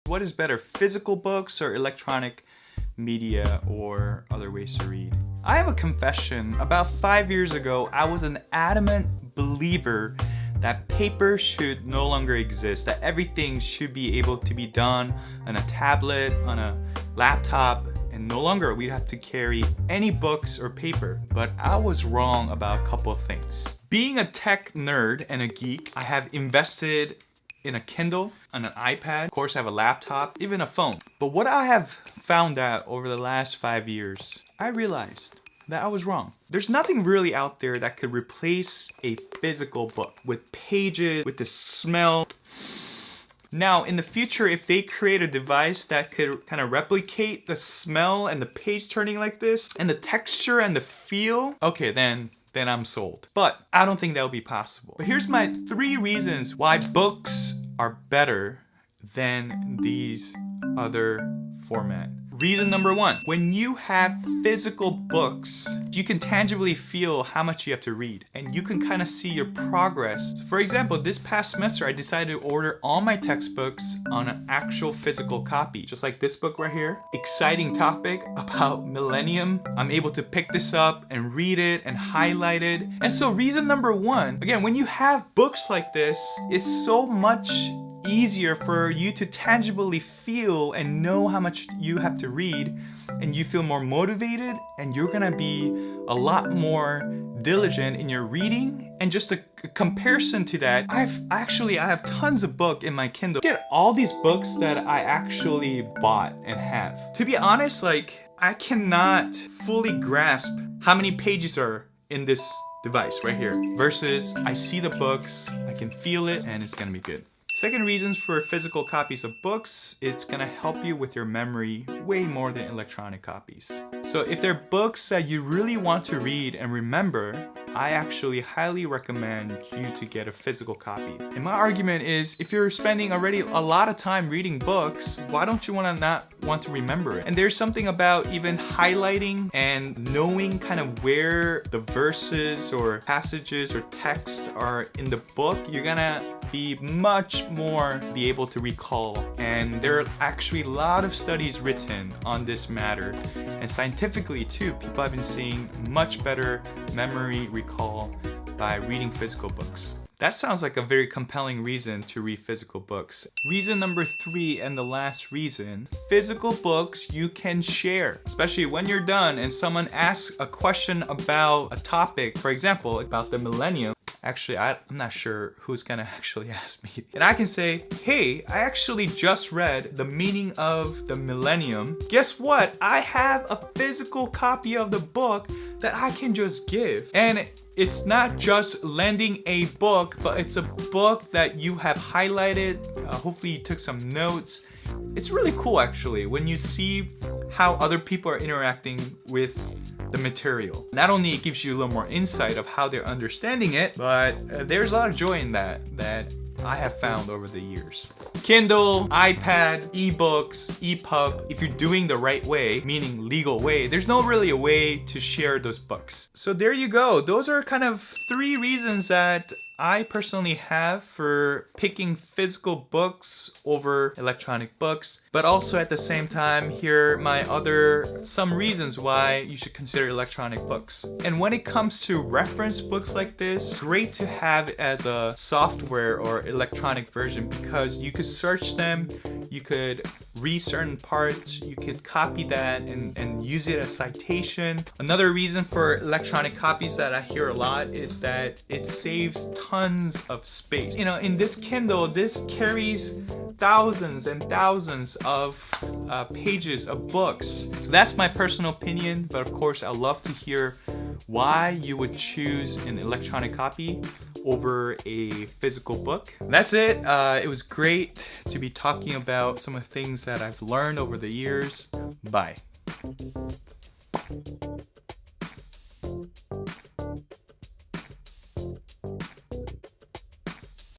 What is better, physical books or electronic media or other ways to read? I have a confession. About 5 years ago, I was an adamant believer that paper should no longer exist, that everything should be able to be done on a tablet, on a laptop, and no longer we'd have to carry any books or paper. But I was wrong about a couple of things. Being a tech nerd and a geek, I have invested in a Kindle, on an iPad, of course I have a laptop, even a phone. But what I have found out over the last 5 years, I realized that I was wrong. There's nothing really out there that could replace a physical book with pages, with the smell. Now, in the future, if they create a device that could kind of replicate the smell and the page turning like this, and the texture and the feel, okay, then I'm sold. But I don't think that will be possible. But here's my 3 reasons why books are better than these other formats. Reason number 1, when you have physical books, you can tangibly feel how much you have to read, and you can kind of see your progress. For example, this past semester, I decided to order all my textbooks on an actual physical copy. Just like this book right here, exciting topic about millennium. I'm able to pick this up and read it and highlight it. And so reason number 1, again, when you have books like this, it's so much easier for you to tangibly feel and know how much you have to read, and you feel more motivated, and you're gonna be a lot more diligent in your reading. And just a comparison to that, I have tons of books in my Kindle. Get all these books that I actually bought and have. To be honest, like, I cannot fully grasp how many pages are in this device right here versus I see the books, I can feel it, and it's gonna be good. Second reasons for physical copies of books, it's gonna help you with your memory way more than electronic copies. So if there are books that you really want to read and remember, I actually highly recommend you to get a physical copy. And my argument is, if you're spending already a lot of time reading books, why don't you not want to remember it? And there's something about even highlighting and knowing kind of where the verses or passages or text are in the book, you're gonna be much more be able to recall. And there are actually a lot of studies written on this matter, and scientifically too, people have been seeing much better memory recall by reading physical books. That sounds like a very compelling reason to read physical books. Reason number 3, and the last reason, physical books you can share. Especially when you're done and someone asks a question about a topic, for example, about the millennium. Actually, I'm not sure who's gonna actually ask me. And I can say, hey, I actually just read the meaning of the millennium. Guess what? I have a physical copy of the book that I can just give. And it's not just lending a book, but it's a book that you have highlighted. Hopefully you took some notes. It's really cool actually when you see how other people are interacting with the material. Not only it gives you a little more insight of how they're understanding it, but there's a lot of joy in that I have found over the years. Kindle, iPad, ebooks, EPUB, if you're doing the right way, meaning legal way, there's no really a way to share those books. So there you go. Those are kind of 3 reasons that I personally have for picking physical books over electronic books, but also at the same time, here are some reasons why you should consider electronic books. And when it comes to reference books like this, great to have it as a software or electronic version, because you could search them, you could read certain parts, you could copy that and use it as citation. Another reason for electronic copies that I hear a lot is that it saves tons of space. You know, in this Kindle, this carries thousands and thousands of pages of books. So that's my personal opinion, but of course I'd love to hear why you would choose an electronic copy over a physical book. That's it. It was great to be talking about some of the things that I've learned over the years. Bye.